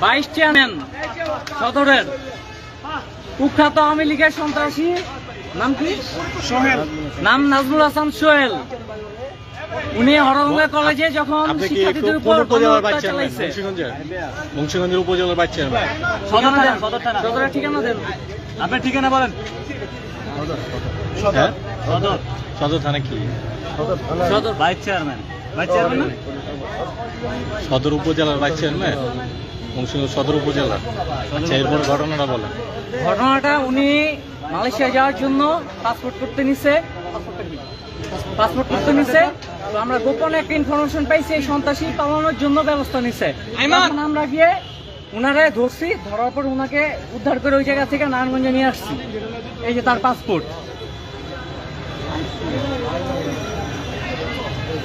Vice chairman সদরের কুখ্যাত আওয়ামী লীগের সন্ত্রাসী নাম কি? সোহেল। নাম নাজমুল হাসান সোহেল। উনি হরগঙ্গা কলেজে যখন শিক্ষার্থীদের উপর গণহত্যা চালাইছে। মুন্সিগঞ্জের উপজেলার ভাইস চেয়ারম্যান। সদরের ঠিকানা দেন। আপনার ঠিকানা বলেন। সদর থানা কি? সদর ভাইস চেয়ারম্যান। ভাইস চেয়ারম্যান সদর উপজেলার ভাইস চেয়ারম্যান, মুন্সিগঞ্জ সদর উপজেলার। আচ্ছা, এরপর ঘটনাটা বলেন। ঘটনাটা উনি মালয়েশিয়া যাওয়ার জন্য পাসপোর্ট করতে নিছে। তো আমরা গোপনে একটা ইনফরমেশন পাইছি এই সন্ত্রাসী পালানোর জন্য ব্যবস্থা নিছে। এখন আমরা গিয়ে উনারে ধরছি, ধরার পর উনাকে উদ্ধার করে ওই জায়গা থেকে নারায়ণগঞ্জে নিয়ে আসছি। এই যে তার পাসপোর্ট।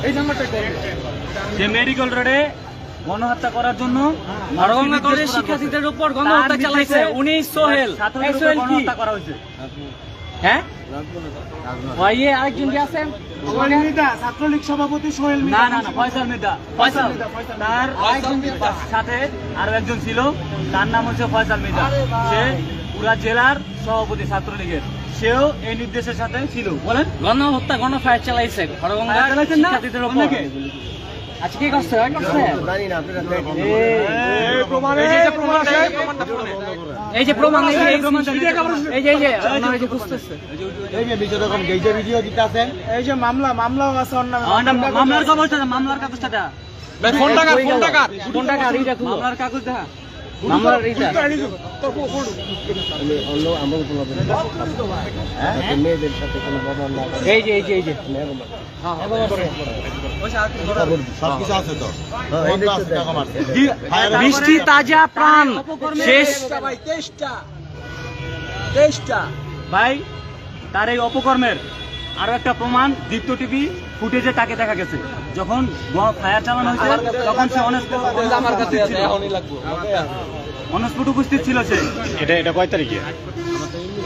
এই নাম্বারটা যে মেডিকেল রোডে গণহত্যা করার জন্য হরগঙ্গা কলেজের শিক্ষার্থীদের উপর গণহত্যা চালাইছে উনি সোহেল। এই সোহেল কি করা হয়েছে? হ্যাঁ, আরেকজন কি আছেন? ছাত্রলীগ সভাপতি সোহেল। না, ফয়সাল মির্জা। তার সাথে আরো একজন ছিল, তার নাম হচ্ছে ফয়সাল মির্জা। সে পুরা জেলার সভাপতি ছাত্রলীগের। সেও এই নির্দেশের সাথে ছিল। বলেন, গণহত্যা গণফায়ার চালাইছে হরগঙ্গা শিক্ষার্থীদের উপর। আচ্ছা, কি করছে? এই যে প্রমাণ, এই যে মামলাও আছে। মামলার কাগজটা, মামলার কাগজটা মামলার কাগজ দেখা। বৃষ্টি তাজা প্রাণ শেষ। ভাই, তার এই অপকর্মের আরো একটা প্রমাণ দীপ্ত টিভি ফুটেজে তাকে দেখা গেছে। যখন ফায়ার চালানো হয়েছে তখন সে অনস্ফুট উপস্থিত ছিল। সে এটা কয় তারিখে?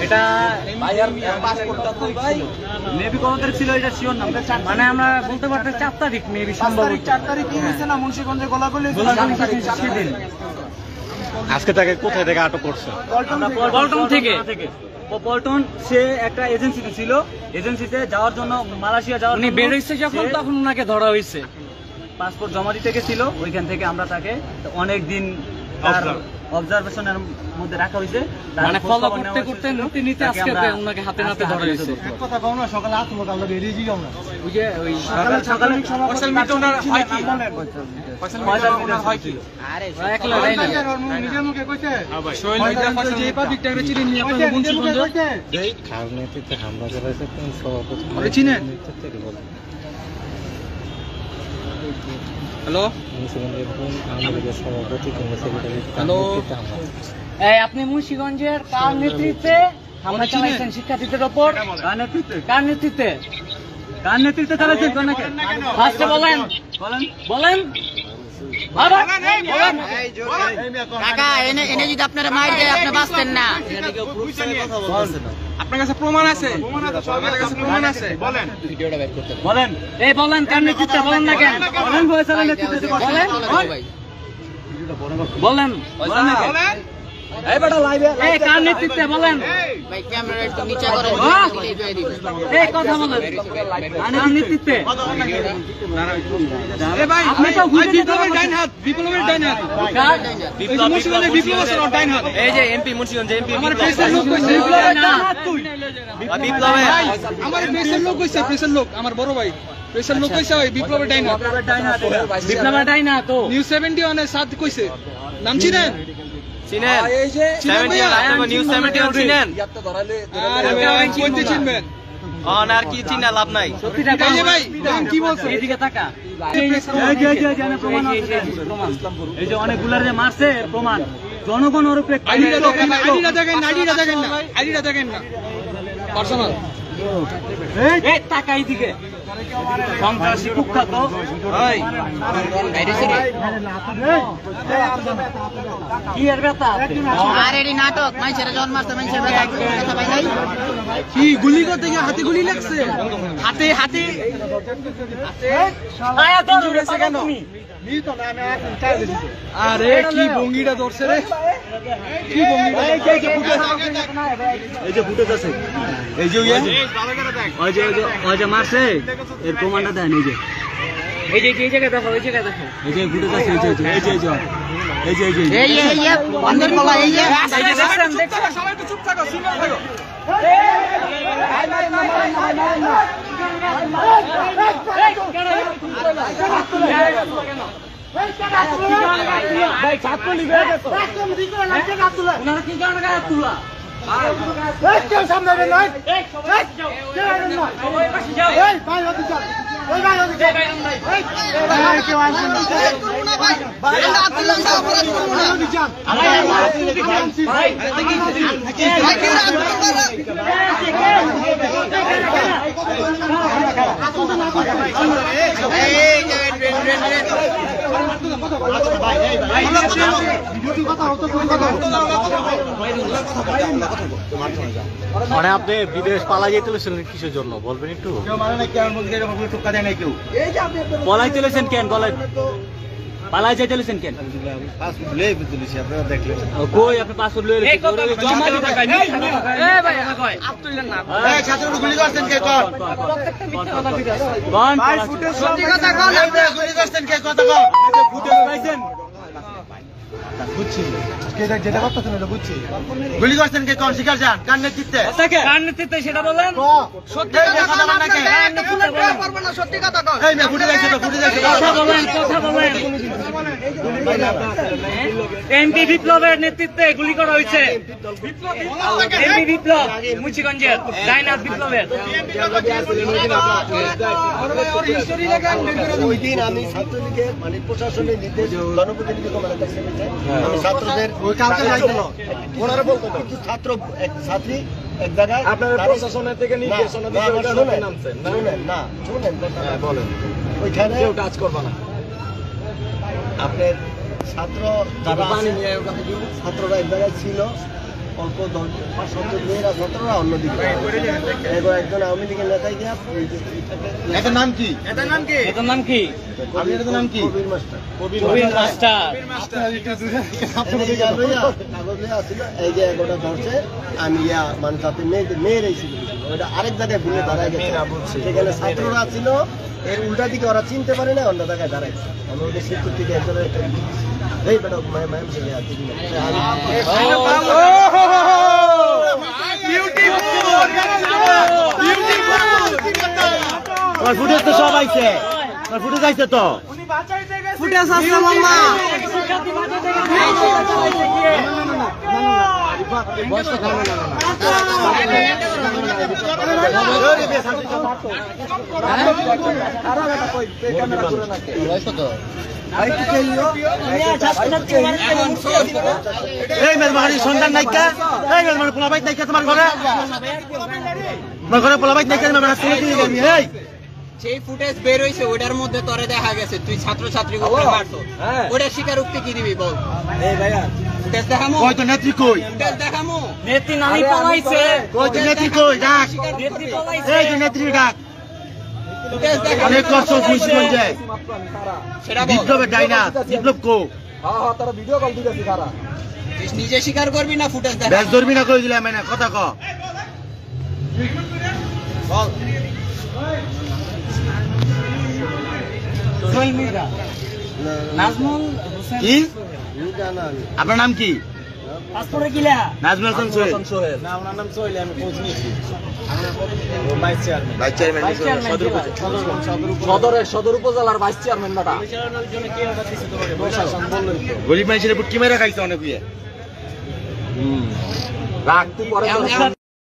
এটা মেবি কত তারিখ ছিল এটা শিওর না, মানে আমরা বলতে পারতে 4 তারিখ মেবি, সম্ভব 4 তারিখ হয়েছে না মুন্সিগঞ্জে গোলাগুলি। আজকে তাকে কোথায় থেকে আটক করছে? পল্টন থেকে। পল্টন সে একটা এজেন্সিতে ছিল। এজেন্সিতে যাওয়ার জন্য মালয়েশিয়া যাওয়ার উনি বের হইছে যখন, তখন ওনাকে ধরা হয়েছে। পাসপোর্ট জমা দিতে গেছিল। ওইখান থেকে আমরা তাকে অনেক দিন অবজারভেশনের মধ্যে রাখা হয়েছে। মানে ফলো করতে করতে নিতে আজকে ওনাকে হাতে নাতে ধরা হয়েছে। এক কথা কও না, সকালে আসবো, কালকে বেরিয়ে যাও না। ওই যে ওই সকালে ফয়সাল মির্জা ওনার হয় কি? ফয়সাল মির্জা হয় কি? আরে একলা নাই না, নিজের মুখে কইছে। সোহেল মির্জা ফয়সাল যে পাবলিকটাকে চিনেন নি আপনারা মুন্সিগঞ্জ? এই খালনেতিতে হামলা করেছে কোন সভাপতি? আরে চিনেন? হ্যালো, মুন্সিগঞ্জের কোন আওয়ামী সভাপতি কিংবা সেক্রেটারি? হ্যালো, এই আপনি মুন্সিগঞ্জের কার নেতৃত্বে হামলা চালাইছেন শিক্ষার্থীদের উপর? কার নেতৃত্বে? কার নেতৃত্বে? কার নেতৃত্বে চালাচ্ছেন? ফার্স্টে বলেন। কাকা এনে যদি আপনারা মার দেয় আপনি বাঁচতেন না। আপনার কাছে প্রমাণ আছে? আমাদের কাছে প্রমাণ আছে। বলেন, ভিডিওটা বের করতে বলেন। এই বলেন কার নেতৃত্বে, বলেন না কেন? বলেন ফয়সালের নেতৃত্বে বলেন, বলেন। এই বেটা লাইভে এই কার নেতৃত্বে বলেন। ভাই ক্যামেরা একটু নিচে করেন, দিলে দিয়ে দিবেন। এই কথা বলেন, কার নেতৃত্বে? এ ভাই, আপনি তো বিপ্লবের ডাইন হাত, বিপ্লবের ডাইন হাত। কার? মুন্সিগঞ্জে বিপ্লব আছে না ডাইন হাত। এই যে এমপি মুন্সিগঞ্জে এমপি আমার প্রেসের লোক কইছে বিপ্লবের ডান হাত তুই। বিপ্লবের ভাই, আমার প্রেসের লোক কইছে, প্রেসের লোক, আমার বড় ভাই প্রেসের লোক কইছে ওই বিপ্লবের ডাইন হাত। বিপ্লবের ডান হাত তো নিউজ 71 এর সাথ কইছে। নাম চিনেন? চিনেন? এই যে 71 নিউজ 71 চিনেন? আরে ভাই কইতে চিনবেন? আর কি চিনা লাভ নাই। সত্যিটা এই যে ভাই, দেখেন কি বলছে। এইদিকে তাকা। প্রমাণ। এই যে অনেকগুলার যে মারছে প্রমাণ। জনগণ ওর উপরে আইডিটা দেখেন না, আইডিটা দেখেন না। পার্সোনাল। এই টাকা এইদিকে। সন্ত্রাসী কুখ্যাত। ওই কি এর ব্যথা? আর এডি নাটক মানুষের জন্ম আসতে মানুষের কথা ভাই নাই। কি গুলি করতে গিয়ে হাতে গুলি লাগছে? হাতে আয়া তো জুড়েছে কেন? আরে কি ভঙ্গিটা ধরছে রে, কি ভঙ্গিটা। এই যে ফুটেজ আছে, এই যে ওই যে মারছে এর প্রমাণটা দেন। এই যে এই জায়গায় দেখো, এই জায়গায় দেখো। এই যে ফুটেজ আছে, এই যে বান্দির কলা এই যে দেখছেন, দেখছেন। সবাই একটু চুপ থাকো, সিনিয়র থাকো। ভাই ছাত্র লিবে গেছে। ওনারা কি কারণে গায়ে হাত তুলা? মানে আপনি বিদেশ পালা যেতে চলেছিলেন কিসের জন্য বলবেন একটু? পলাই চলেছেন কেন? পালাই যাই চলেছেন কেন? কই আপনি পাসপোর্ট লয়ে এই কত জমা দিতে কয় নি? এই ভাই আমার কয় আব্দুল্লাহ না। এই ছাত্ররা গুলি করছেন কে? কোন সত্যি কথা কন, গুলি করছেন কে? কথা কও। ফুটেজ পাইছেন? গুলি করছেন কে? কোন শিকার যান? কার নেতৃত্বে? কার নেতৃত্বে সেটা বলেন। সত্যি কথা কন, পারবো না, সত্যি কথা কন। এই মেয়ে ফুটে যাচ্ছে তো, ফুটে যাচ্ছে। কথা বলেন, কথা বলেন। এমপি বিপ্লবের নেতৃত্বে গুলি করা হয়েছে। এমপি বিপ্লব মুন্সিগঞ্জের ডাইনাথ বিপ্লবের। ওই দিন আমি ছাত্রলীগের মানে প্রশাসনের নির্দেশ জনপ্রতিনিধি আমি ছাত্রদের ওই কালকে ওনারা বলতো কিছু ছাত্র এক ছাত্রী এক জায়গায় আপনার প্রশাসনের থেকে নির্দেশনা নামছেন না শুনেন বলেন ওইখানে কেউ টাচ করবে না আপনার ছাত্র যারা ছাত্ররা এক জায়গায় ছিল অল্প 5-7 মেয়েরা ছাত্ররা অন্যদিকে এবার একজন আওয়ামী লীগের নেতাই গিয়া এটার নাম কি? এটার নাম কি? আপনি এটার নাম কি? কবির মাস্টার কবির মাস্টার। এই যে এগোটা ধরছে আমি মানে তাতে মেয়ের এই ছিল ওইটা আরেক জায়গায় ভুলে দাঁড়ায় গেছে সেখানে ছাত্ররা ছিল এর উল্টা দিকে ওরা চিনতে পারে না অন্য জায়গায় দাঁড়াইছে আমি ওদের শিক্ষক থেকে একজনের এই বেটা ম্যাম ছেলে আছে ফুটেজ তো সব আইছে, ফুটেজ আইছে তো। ফুটেজ আছে মাম্মা। এই মেলমারি সন্তান নাইকা, এই মেলমারি পোলাবাইত নাইকা তোমার ঘরে, তোমার ঘরে পোলাবাইত নাইকা মেলমারি শুনে দিয়ে যাবি। এই সেই ফুটেজ বের হইছে ওটার মধ্যে তোরে দেখা গেছে তুই ছাত্র ছাত্রী উপরে মারছো, ওটার স্বীকারোক্তি কি দিবি বল? এই ভাইয়া ফুটেজ দেখামু, কই তো নেত্রী কই? ফুটেজ দেখামু। নেত্রী নানি পালাইছে। কই তো নেত্রী কই? ডাক নেত্রী পালাইছে। এই যে নেত্রী ডাক। ফুটেজ দেখামু। অনেক কষ্ট মুন্সিগঞ্জে সেটা বল। বিপ্লবের ডাইনাথ বিপ্লব কো তুই নিজে স্বীকার করবি না ফুটেজ দেখা? ব্যাস ধরবি না কই দিলাম না কথা ক। সোহেল মির্জা, নাজমুল হোসেন কি? জানা আমি আপনার নাম কি? পাসপোর্টে কি লেখা? নাজমুল হাসান সোহেল। না ওনার নাম সোহেল আমি খোঁজ নিয়েছি ভাইস চেয়ারম্যান সদর উপজেলার ভাইস চেয়ারম্যান বেটা। গরিব মানুষের উপর কি মেরে খাইছে অনেক ইয়ে। রাখ তুই পরে